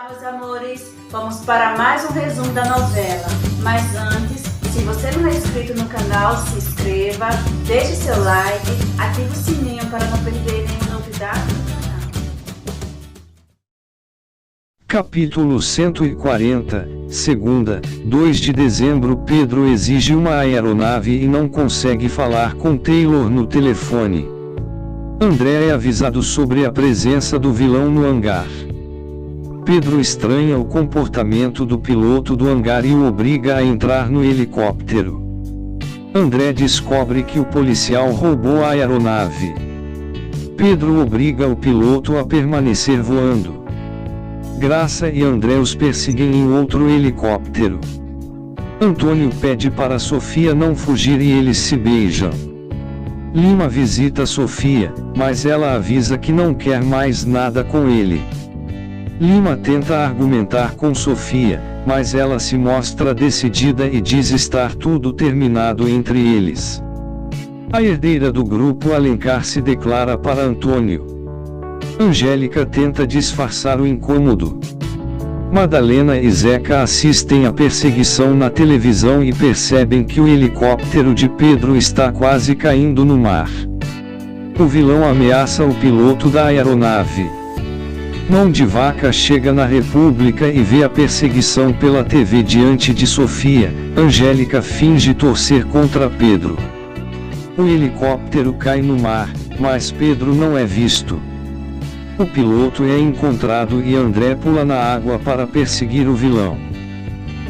Olá, meus amores! Vamos para mais um resumo da novela. Mas antes, se você não é inscrito no canal, se inscreva, deixe seu like, ative o sininho para não perder nenhuma novidade do canal. Capítulo 140, segunda, 2 de dezembro. Pedro exige uma aeronave e não consegue falar com Taylor no telefone. André é avisado sobre a presença do vilão no hangar. Pedro estranha o comportamento do piloto do hangar e o obriga a entrar no helicóptero. André descobre que o policial roubou a aeronave. Pedro obriga o piloto a permanecer voando. Graça e André os perseguem em outro helicóptero. Antônio pede para Sofia não fugir e eles se beijam. Lima visita Sofia, mas ela avisa que não quer mais nada com ele. Lima tenta argumentar com Sofia, mas ela se mostra decidida e diz estar tudo terminado entre eles. A herdeira do grupo Alencar se declara para Antônio. Angélica tenta disfarçar o incômodo. Madalena e Zeca assistem à perseguição na televisão e percebem que o helicóptero de Pedro está quase caindo no mar. O vilão ameaça o piloto da aeronave. Mão de Vaca chega na República e vê a perseguição pela TV diante de Sofia. Angélica finge torcer contra Pedro. O helicóptero cai no mar, mas Pedro não é visto. O piloto é encontrado e André pula na água para perseguir o vilão.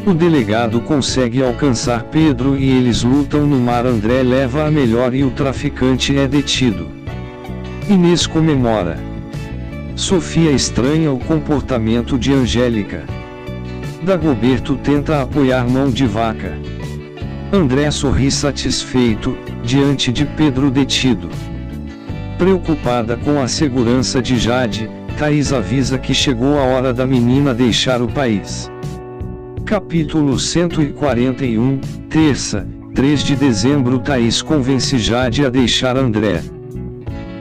O delegado consegue alcançar Pedro e eles lutam no mar. André leva a melhor e o traficante é detido. Inês comemora. Sofia estranha o comportamento de Angélica. Dagoberto tenta apoiar Mão de Vaca. André sorri satisfeito, diante de Pedro detido. Preocupada com a segurança de Jade, Thaís avisa que chegou a hora da menina deixar o país. Capítulo 141, terça, 3 de dezembro. Thaís convence Jade a deixar André.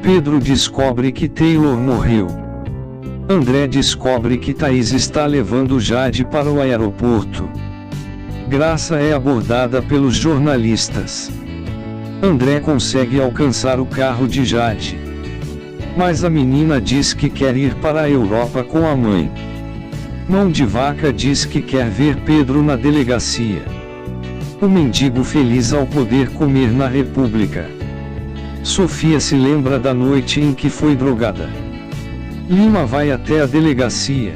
Pedro descobre que Taylor morreu. André descobre que Thaís está levando Jade para o aeroporto. Graça é abordada pelos jornalistas. André consegue alcançar o carro de Jade. Mas a menina diz que quer ir para a Europa com a mãe. Mão de Vaca diz que quer ver Pedro na delegacia. O mendigo feliz ao poder comer na República. Sofia se lembra da noite em que foi drogada. Lima vai até a delegacia.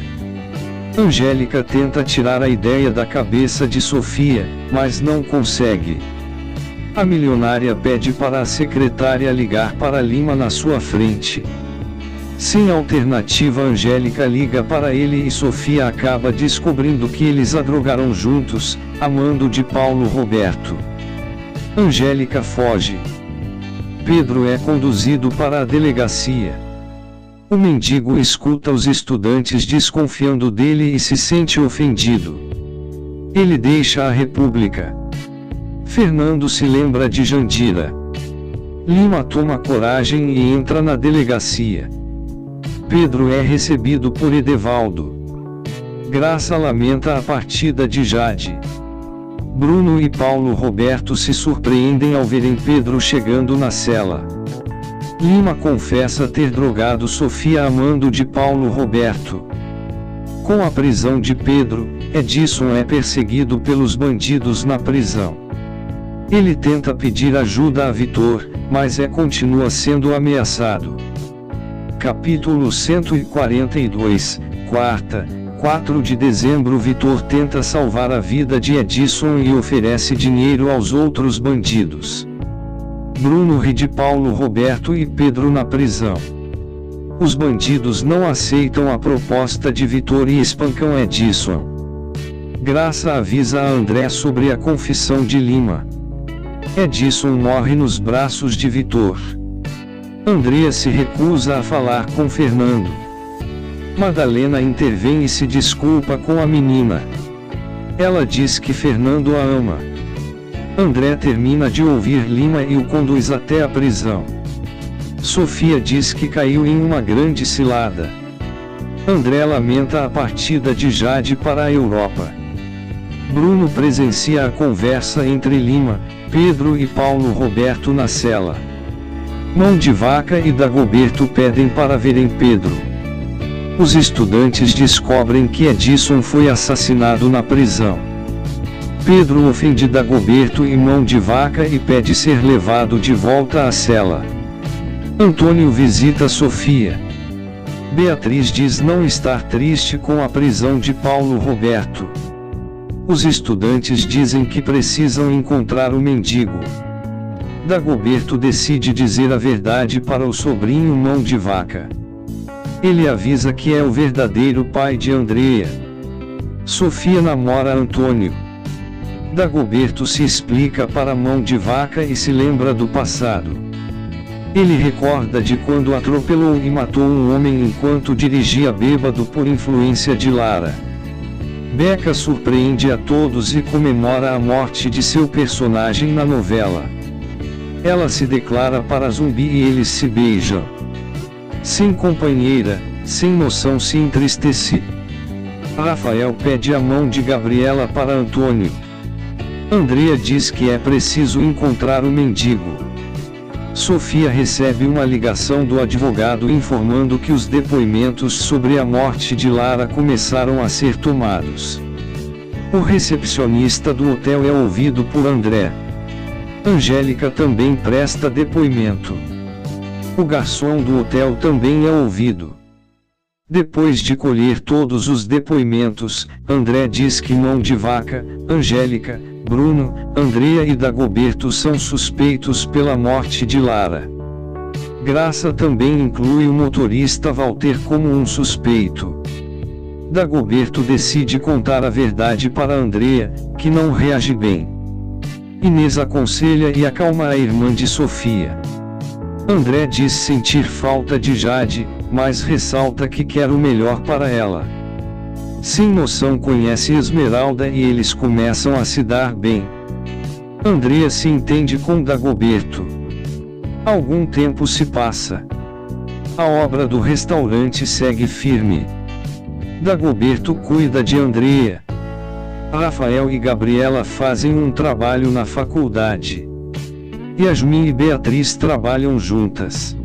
Angélica tenta tirar a ideia da cabeça de Sofia, mas não consegue. A milionária pede para a secretária ligar para Lima na sua frente. Sem alternativa, Angélica liga para ele e Sofia acaba descobrindo que eles a drogaram juntos, a mando de Paulo Roberto. Angélica foge. Pedro é conduzido para a delegacia. O mendigo escuta os estudantes desconfiando dele e se sente ofendido. Ele deixa a República. Fernando se lembra de Jandira. Lima toma coragem e entra na delegacia. Pedro é recebido por Edevaldo. Graça lamenta a partida de Jade. Bruno e Paulo Roberto se surpreendem ao verem Pedro chegando na cela. Lima confessa ter drogado Sofia a mando de Paulo Roberto. Com a prisão de Pedro, Edson é perseguido pelos bandidos na prisão. Ele tenta pedir ajuda a Vitor, mas continua sendo ameaçado. Capítulo 142, quarta, 4 de dezembro. Vitor tenta salvar a vida de Edson e oferece dinheiro aos outros bandidos. Bruno ri de Paulo Roberto e Pedro na prisão. Os bandidos não aceitam a proposta de Vitor e espancam Edson. Graça avisa a André sobre a confissão de Lima. Edson morre nos braços de Vitor. André se recusa a falar com Fernando. Madalena intervém e se desculpa com a menina. Ela diz que Fernando a ama. André termina de ouvir Lima e o conduz até a prisão. Sofia diz que caiu em uma grande cilada. André lamenta a partida de Jade para a Europa. Bruno presencia a conversa entre Lima, Pedro e Paulo Roberto na cela. Mão de Vaca e Dagoberto pedem para verem Pedro. Os estudantes descobrem que Edson foi assassinado na prisão. Pedro ofende Dagoberto e Mão de Vaca e pede ser levado de volta à cela. Antônio visita Sofia. Beatriz diz não estar triste com a prisão de Paulo Roberto. Os estudantes dizem que precisam encontrar o mendigo. Dagoberto decide dizer a verdade para o sobrinho Mão de Vaca. Ele avisa que é o verdadeiro pai de Andrea. Sofia namora Antônio. Dagoberto se explica para Mão de Vaca e se lembra do passado. Ele recorda de quando atropelou e matou um homem enquanto dirigia bêbado por influência de Lara. Becca surpreende a todos e comemora a morte de seu personagem na novela. Ela se declara para Zumbi e eles se beijam. Sem companheira, sem noção se entristece. Rafael pede a mão de Gabriela para Antônio. Andrea diz que é preciso encontrar o mendigo. Sofia recebe uma ligação do advogado informando que os depoimentos sobre a morte de Lara começaram a ser tomados. O recepcionista do hotel é ouvido por André. Angélica também presta depoimento. O garçom do hotel também é ouvido. Depois de colher todos os depoimentos, André diz que Mão de Vaca, Angélica, Bruno, Andrea e Dagoberto são suspeitos pela morte de Lara. Graça também inclui o motorista Walter como um suspeito. Dagoberto decide contar a verdade para Andrea, que não reage bem. Inês aconselha e acalma a irmã de Sofia. André diz sentir falta de Jade, mas ressalta que quer o melhor para ela. Sem noção conhece Esmeralda e eles começam a se dar bem. Andrea se entende com Dagoberto. Algum tempo se passa. A obra do restaurante segue firme. Dagoberto cuida de Andrea. Rafael e Gabriela fazem um trabalho na faculdade. Yasmin e Beatriz trabalham juntas.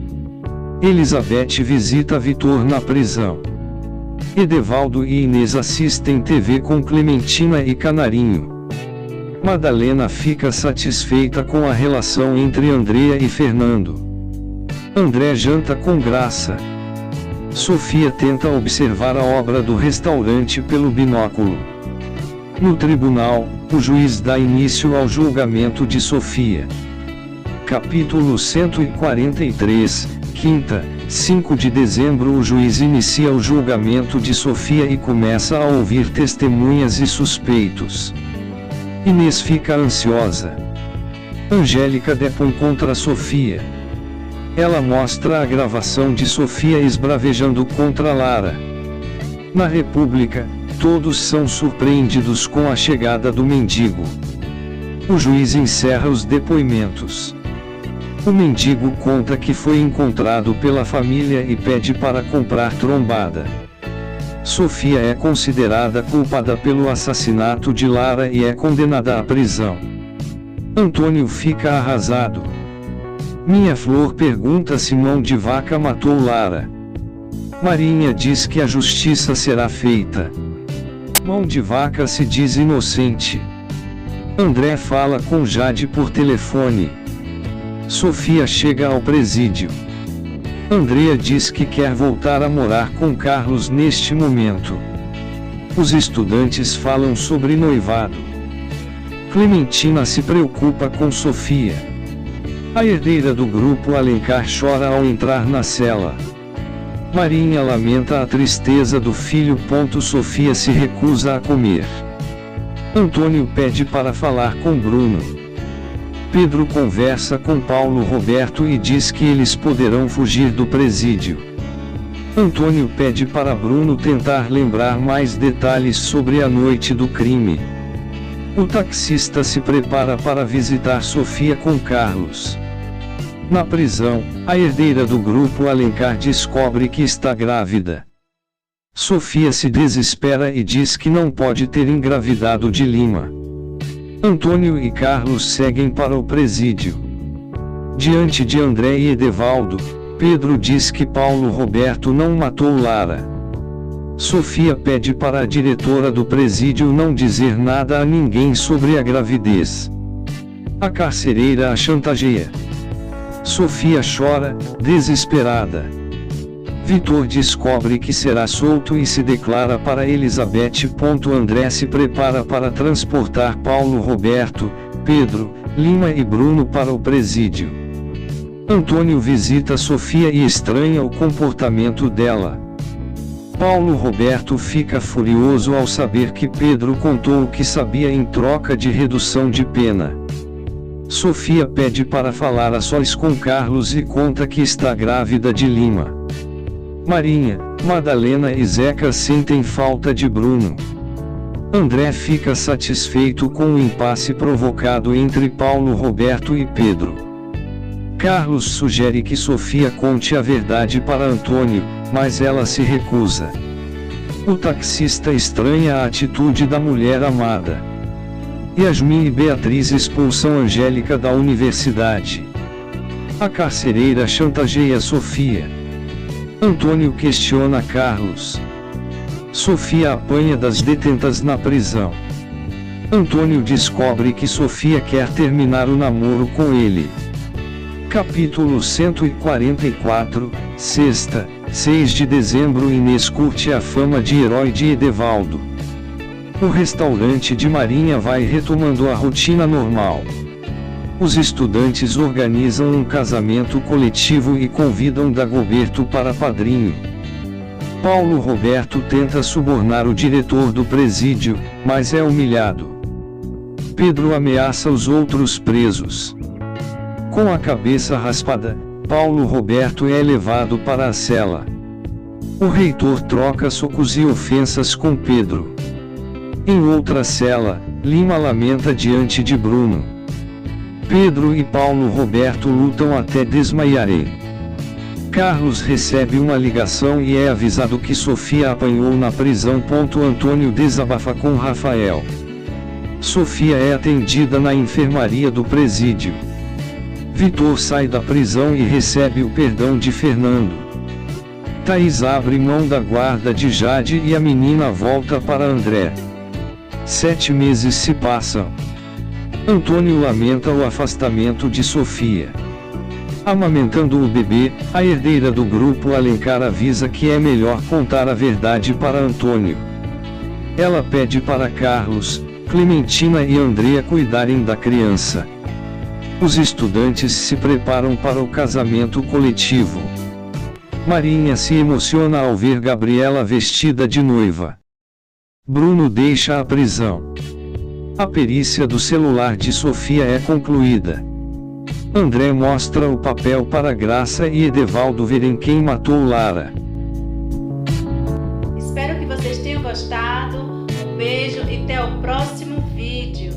Elizabeth visita Vitor na prisão. Edevaldo e Inês assistem TV com Clementina e Canarinho. Madalena fica satisfeita com a relação entre Andrea e Fernando. André janta com Graça. Sofia tenta observar a obra do restaurante pelo binóculo. No tribunal, o juiz dá início ao julgamento de Sofia. Capítulo 143, quinta, 5 de dezembro. O juiz inicia o julgamento de Sofia e começa a ouvir testemunhas e suspeitos. Inês fica ansiosa. Angélica depõe contra Sofia. Ela mostra a gravação de Sofia esbravejando contra Lara. Na República, todos são surpreendidos com a chegada do mendigo. O juiz encerra os depoimentos. O mendigo conta que foi encontrado pela família e pede para comprar trombada. Sofia é considerada culpada pelo assassinato de Lara e é condenada à prisão. Antônio fica arrasado. Minha Flor pergunta se Mão de Vaca matou Lara. Marinha diz que a justiça será feita. Mão de Vaca se diz inocente. André fala com Jade por telefone. Sofia chega ao presídio. Andrea diz que quer voltar a morar com Carlos neste momento. Os estudantes falam sobre noivado. Clementina se preocupa com Sofia. A herdeira do grupo Alencar chora ao entrar na cela. Marinha lamenta a tristeza do filho. Sofia se recusa a comer. Antônio pede para falar com Bruno. Pedro conversa com Paulo Roberto e diz que eles poderão fugir do presídio. Antônio pede para Bruno tentar lembrar mais detalhes sobre a noite do crime. O taxista se prepara para visitar Sofia com Carlos. Na prisão, a herdeira do grupo Alencar descobre que está grávida. Sofia se desespera e diz que não pode ter engravidado de Lima. Antônio e Carlos seguem para o presídio. Diante de André e Edevaldo, Pedro diz que Paulo Roberto não matou Lara. Sofia pede para a diretora do presídio não dizer nada a ninguém sobre a gravidez. A carcereira a chantageia. Sofia chora, desesperada. Vitor descobre que será solto e se declara para Elizabeth. André se prepara para transportar Paulo Roberto, Pedro, Lima e Bruno para o presídio. Antônio visita Sofia e estranha o comportamento dela. Paulo Roberto fica furioso ao saber que Pedro contou o que sabia em troca de redução de pena. Sofia pede para falar a sós com Carlos e conta que está grávida de Lima. Marinha, Madalena e Zeca sentem falta de Bruno. André fica satisfeito com o impasse provocado entre Paulo Roberto e Pedro. Carlos sugere que Sofia conte a verdade para Antônio, mas ela se recusa. O taxista estranha a atitude da mulher amada. Yasmin e Beatriz expulsam Angélica da universidade. A carcereira chantageia Sofia. Antônio questiona Carlos. Sofia apanha das detentas na prisão. Antônio descobre que Sofia quer terminar o namoro com ele. Capítulo 144, sexta, 6 de dezembro. Inês curte a fama de herói de Edevaldo. O restaurante de Marinha vai retomando a rotina normal. Os estudantes organizam um casamento coletivo e convidam Dagoberto para padrinho. Paulo Roberto tenta subornar o diretor do presídio, mas é humilhado. Pedro ameaça os outros presos. Com a cabeça raspada, Paulo Roberto é levado para a cela. O reitor troca socos e ofensas com Pedro. Em outra cela, Lima lamenta diante de Bruno. Pedro e Paulo Roberto lutam até desmaiarem. Carlos recebe uma ligação e é avisado que Sofia apanhou na prisão. Antônio desabafa com Rafael. Sofia é atendida na enfermaria do presídio. Vitor sai da prisão e recebe o perdão de Fernando. Thaís abre mão da guarda de Jade e a menina volta para André. 7 meses se passam. Antônio lamenta o afastamento de Sofia. Amamentando o bebê, a herdeira do grupo Alencar avisa que é melhor contar a verdade para Antônio. Ela pede para Carlos, Clementina e Andrea cuidarem da criança. Os estudantes se preparam para o casamento coletivo. Marinha se emociona ao ver Gabriela vestida de noiva. Bruno deixa a prisão. A perícia do celular de Sofia é concluída. André mostra o papel para Graça e Edevaldo verem quem matou Lara. Espero que vocês tenham gostado. Um beijo e até o próximo vídeo.